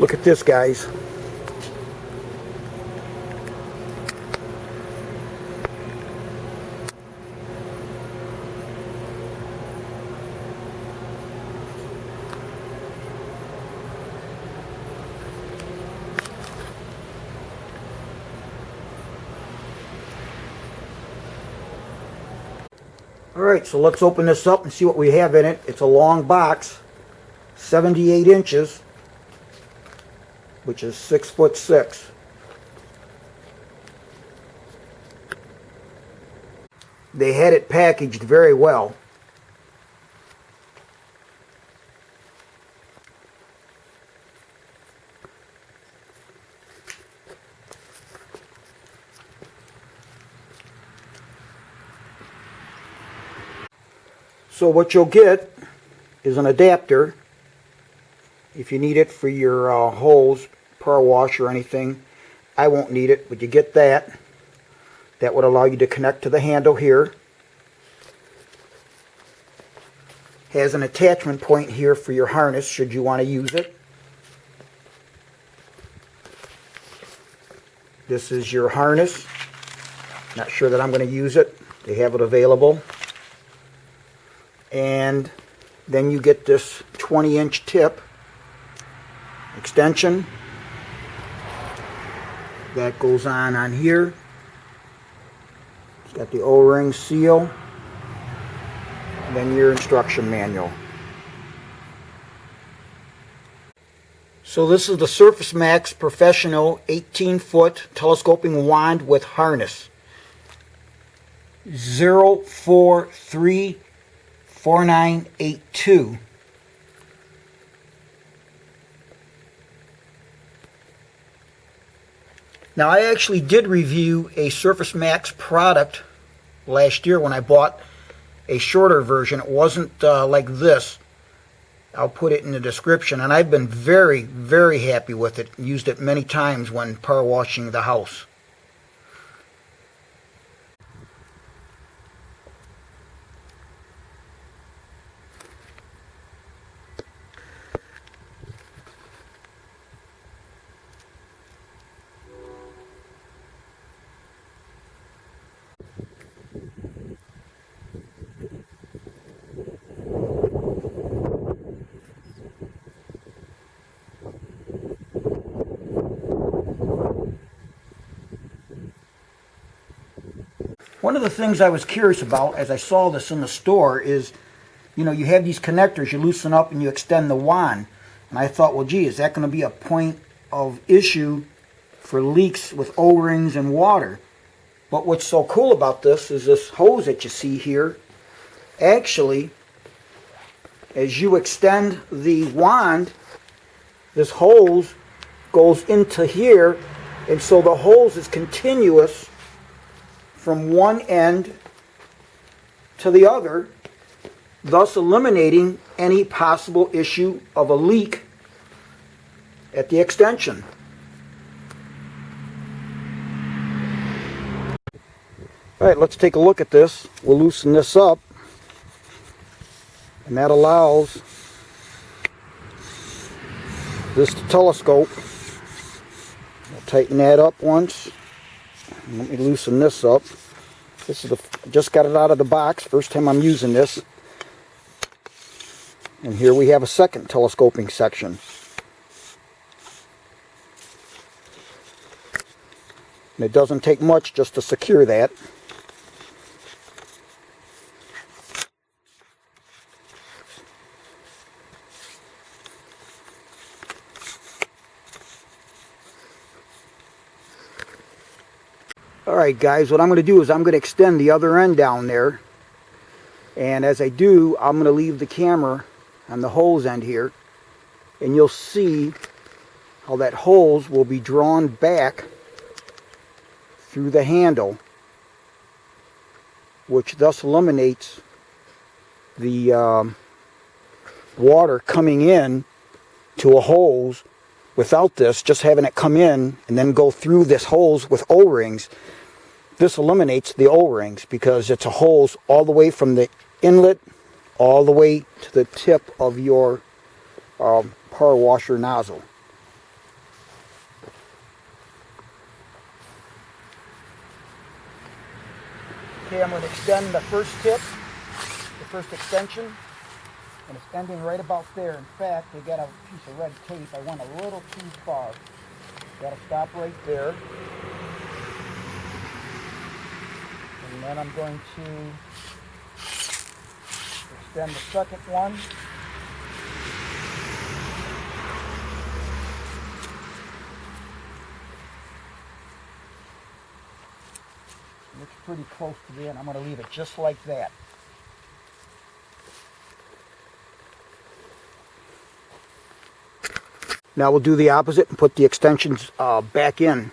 Look at this, guys. Alright, so let's open this up and see what we have in it. It's a long box, 78 inches, which is 6'6". They had it packaged very well. So what you'll get is an adapter if you need it for your hose, power wash or anything. I won't need it, but you get that. That would allow you to connect to the handle here. Has an attachment point here for your harness should you want to use it. This is your harness. Not sure that I'm going to use it. They have it available. And then you get this 20-inch tip extension that goes on here. It's got the O-ring seal, and then your instruction manual. So this is the SurfaceMaxx Professional 18-foot telescoping wand with harness. 0434982. Now I actually did review a SurfaceMaxx product last year when I bought a shorter version. It wasn't like this. I'll put it in the description, and I've been very, very happy with it. Used it many times when power washing the house. One of the things I was curious about as I saw this in the store is, you know, you have these connectors, you loosen up and you extend the wand. And I thought, well, gee, is that going to be a point of issue for leaks with O-rings and water? But what's so cool about this is this hose that you see here. Actually, as you extend the wand, this hose goes into here, and so the hose is continuous from one end to the other, thus eliminating any possible issue of a leak at the extension. Alright, let's take a look at this. We'll loosen this up, and that allows this to telescope. I'll tighten that up once. Let me loosen this up. This is just got it out of the box. First time I'm using this. And here we have a second telescoping section. And it doesn't take much just to secure that. Alright guys, what I'm going to do is I'm going to extend the other end down there, and as I do, I'm going to leave the camera on the hose end here, and you'll see how that hose will be drawn back through the handle, which thus eliminates the water coming in to a hose. Without this, just having it come in and then go through this hose with O-rings, this eliminates the O-rings because it's a hose all the way from the inlet all the way to the tip of your power washer nozzle. Okay, I'm going to extend the first tip, the first extension, and it's ending right about there. In fact, they got a piece of red tape. I went a little too far. Got to stop right there. And then I'm going to extend the second one. Looks pretty close to the end. I'm going to leave it just like that. Now we'll do the opposite and put the extensions back in.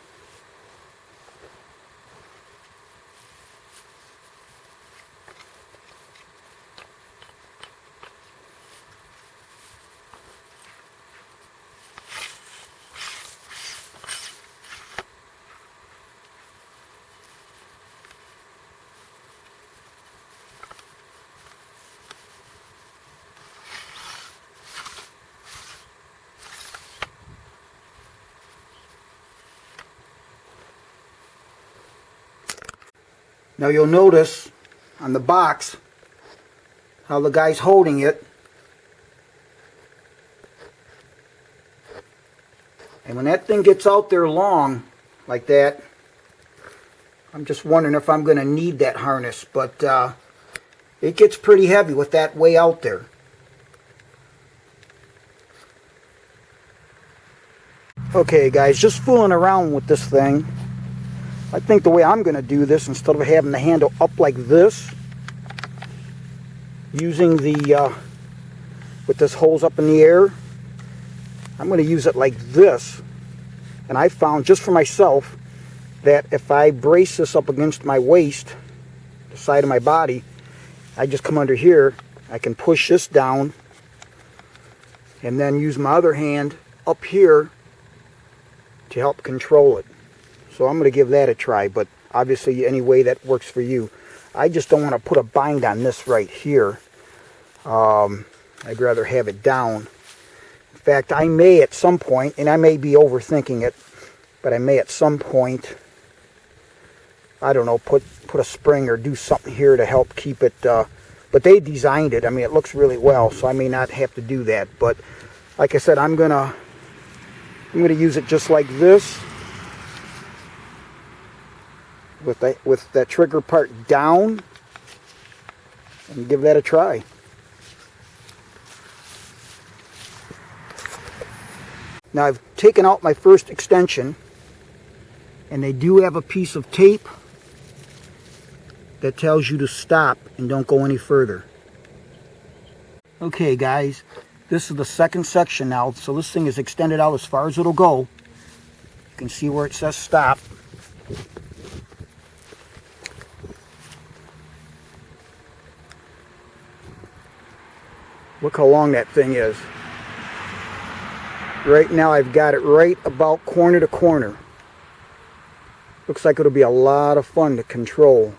Now you'll notice on the box how the guy's holding it. And when that thing gets out there long like that, I'm just wondering if I'm going to need that harness. But it gets pretty heavy with that way out there. Okay guys, just fooling around with this thing. I think the way I'm going to do this, instead of having the handle up like this, using the, with this hose up in the air, I'm going to use it like this. And I found just for myself that if I brace this up against my waist, the side of my body, I just come under here, I can push this down, and then use my other hand up here to help control it. So I'm going to give that a try, but obviously any way that works for you. I just don't want to put a bind on this right here. I'd rather have it down. In fact, I may at some point, and I may be overthinking it, but I may at some point, I don't know, put a spring or do something here to help keep it. But they designed it. I mean, it looks really well, so I may not have to do that. But like I said, I'm gonna use it just like this, with that trigger part down, and give that a try. Now I've taken out my first extension, and they do have a piece of tape that tells you to stop and don't go any further. Okay guys, this is the second section now, so this thing is extended out as far as it'll go. You can see where it says stop. Look how long that thing is. Right now I've got it right about corner to corner. Looks like it'll be a lot of fun to control.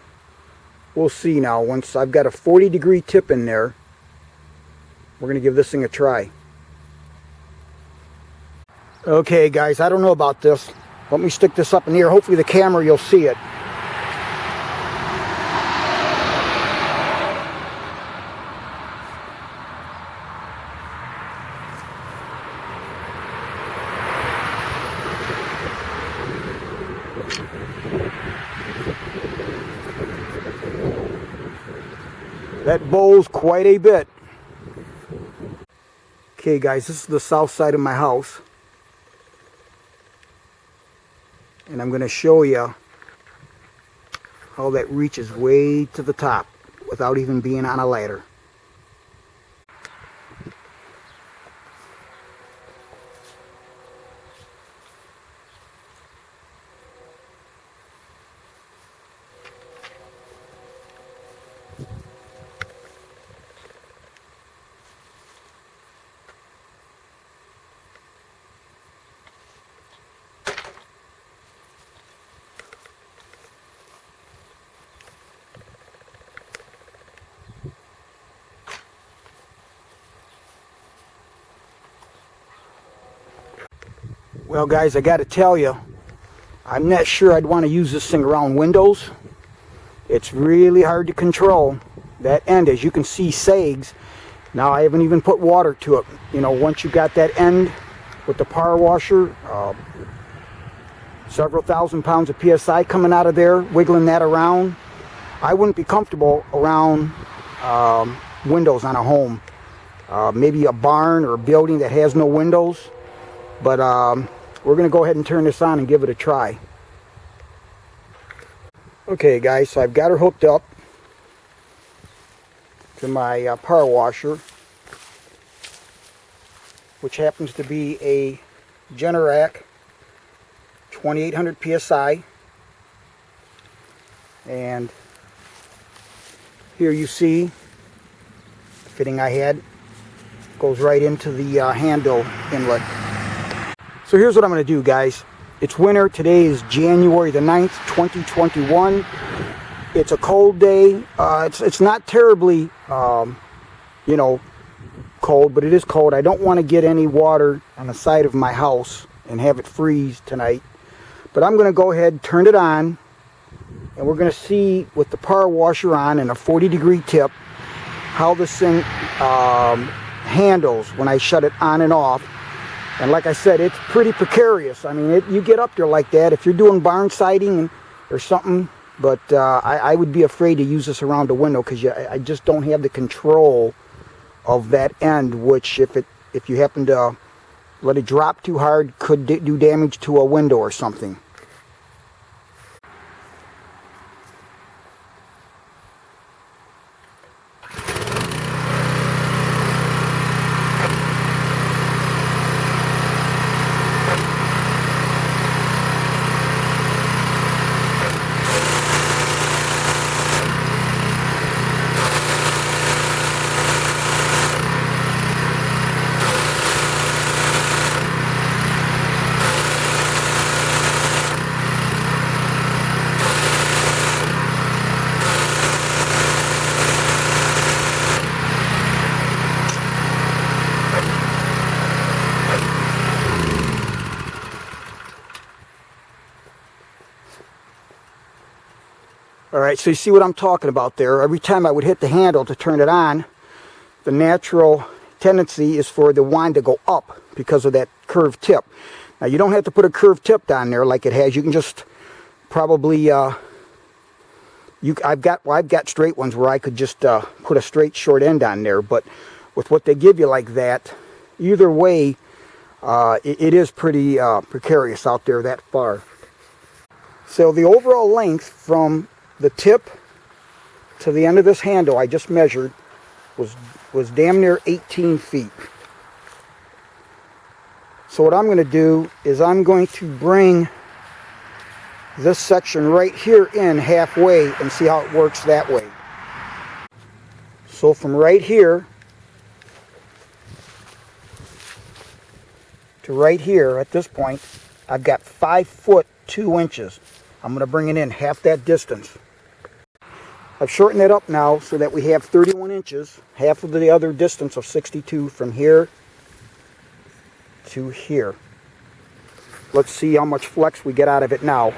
We'll see now. Once I've got a 40-degree tip in there, we're going to give this thing a try. Okay guys, I don't know about this. Let me stick this up in the air. Hopefully the camera, you'll see it. That bowls quite a bit. Okay guys, this is the south side of my house. And I'm going to show you how that reaches way to the top without even being on a ladder. Well guys, I got to tell you, I'm not sure I'd want to use this thing around windows. It's really hard to control. That end, as you can see, sags. Now I haven't even put water to it. You know, once you got that end with the power washer, several thousand pounds of PSI coming out of there, wiggling that around, I wouldn't be comfortable around windows on a home. Maybe a barn or a building that has no windows. But we're going to go ahead and turn this on and give it a try. Okay guys, so I've got her hooked up to my power washer, which happens to be a Generac 2800 PSI. And here you see the fitting I had goes right into the handle inlet. So here's what I'm going to do, guys. It's winter. Today is January the 9th, 2021. It's a cold day. It's not terribly, you know, cold, but it is cold. I don't want to get any water on the side of my house and have it freeze tonight. But I'm going to go ahead and turn it on, and we're going to see with the power washer on and a 40-degree tip how this thing handles when I shut it on and off. And like I said, it's pretty precarious. I mean, you get up there like that if you're doing barn siding or something. But I would be afraid to use this around a window because I just don't have the control of that end, which if you happen to let it drop too hard, could do damage to a window or something. Alright, so you see what I'm talking about there. Every time I would hit the handle to turn it on, the natural tendency is for the wand to go up because of that curved tip. Now you don't have to put a curved tip down there like it has. You can just probably, I've got straight ones where I could just put a straight short end on there. But with what they give you like that, either way, it is pretty precarious out there that far. So the overall length from the tip to the end of this handle I just measured was damn near 18 feet. So what I'm going to do is I'm going to bring this section right here in halfway and see how it works that way. So from right here to right here at this point, I've got 5 foot 2 inches. I'm going to bring it in half that distance. I've shortened it up now so that we have 31 inches, half of the other distance of 62 from here to here. Let's see how much flex we get out of it now.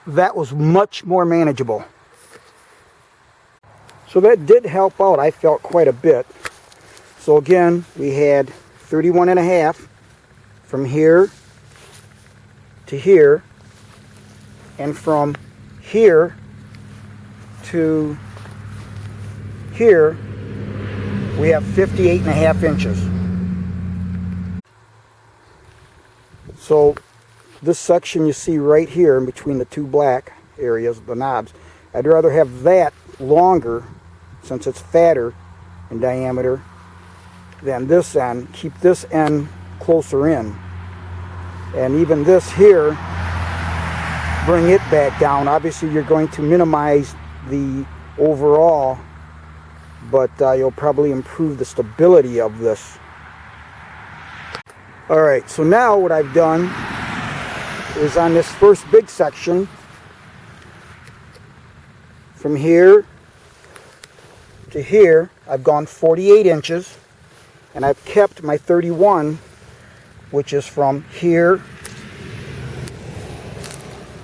That was much more manageable. So that did help out, I felt, quite a bit. So again, we had 31.5 from here to here, and from here to here, we have 58.5 inches. So this section you see right here in between the two black areas, the knobs, I'd rather have that longer, since it's fatter in diameter, than this end. Keep this end closer in. And even this here, bring it back down. Obviously you're going to minimize the overall, but you'll probably improve the stability of this. Alright, so now what I've done is on this first big section, from here to here, I've gone 48 inches, and I've kept my 31, which is from here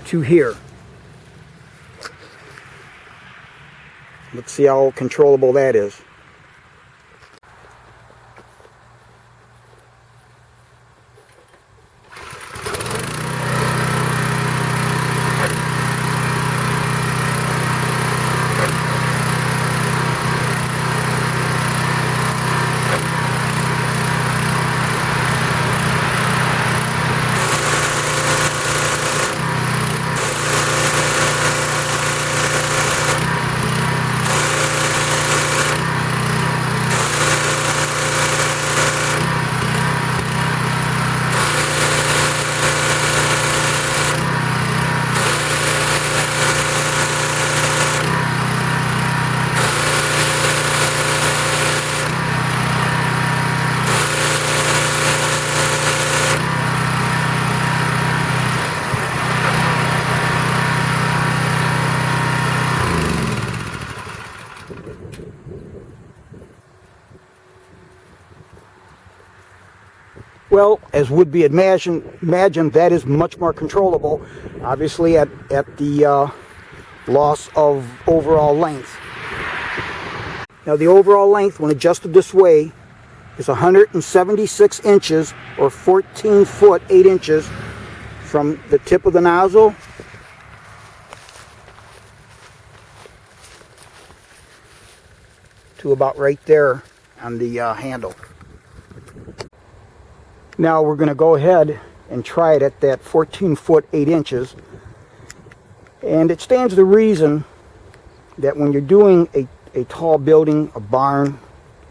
to here. Let's see how controllable that is. Well, as would be imagined, that is much more controllable, obviously at the loss of overall length. Now the overall length, when adjusted this way, is 176 inches, or 14 foot 8 inches from the tip of the nozzle to about right there on the handle. Now we're going to go ahead and try it at that 14 foot 8 inches. And it stands to reason that when you're doing a tall building, a barn,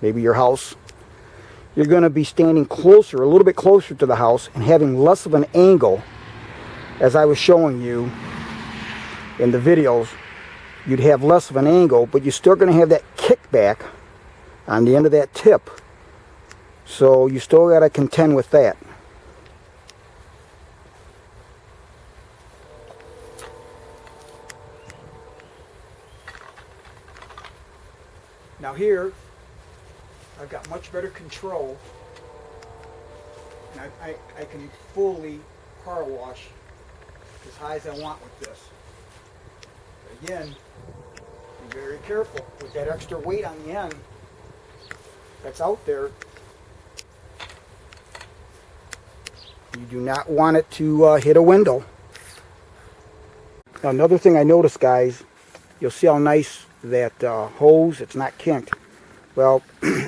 maybe your house, you're going to be standing closer, a little bit closer to the house, and having less of an angle. As I was showing you in the videos, you'd have less of an angle, but you're still going to have that kickback on the end of that tip. So you still got to contend with that. Now here, I've got much better control, and I can fully power wash as high as I want with this. But again, be very careful with that extra weight on the end that's out there. You do not want it to hit a window. Now, another thing I noticed, guys, you'll see how nice that hose, it's not kinked. Well,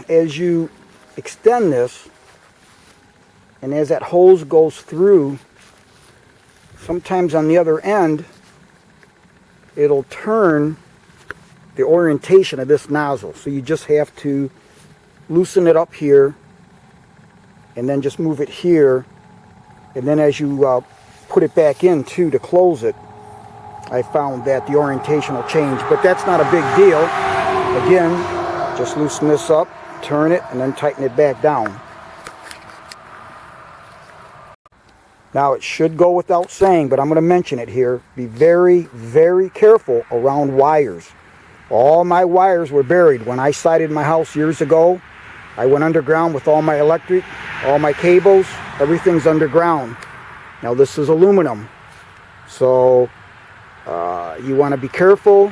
as you extend this, and as that hose goes through, sometimes on the other end, it'll turn the orientation of this nozzle. So you just have to loosen it up here, and then just move it here. And then as you put it back in too to close it, I found that the orientation will change. But that's not a big deal. Again, just loosen this up, turn it, and then tighten it back down. Now it should go without saying, but I'm going to mention it here. Be very, very careful around wires. All my wires were buried. When I sided my house years ago, I went underground with all my electric, all my cables, everything's underground. Now this is aluminum, so you want to be careful.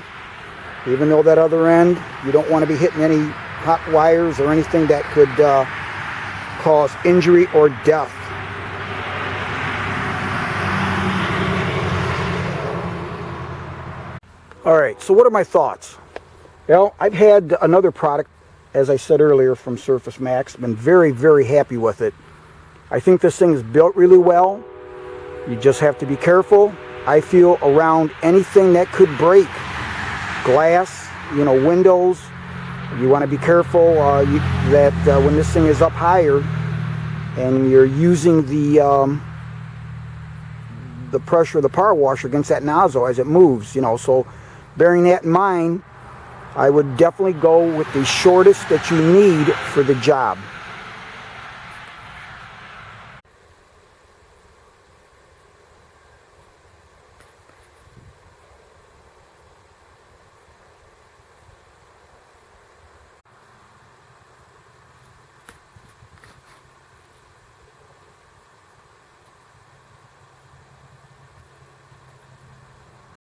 Even though that other end, you don't want to be hitting any hot wires or anything that could cause injury or death. All right, so what are my thoughts? Well, I've had another product, as I said earlier, from SurfaceMaxx. I've been very, very happy with it. I think this thing is built really well. You just have to be careful, I feel, around anything that could break. Glass, you know, windows. You want to be careful that when this thing is up higher and you're using the pressure of the power washer against that nozzle as it moves, you know. So bearing that in mind, I would definitely go with the shortest that you need for the job.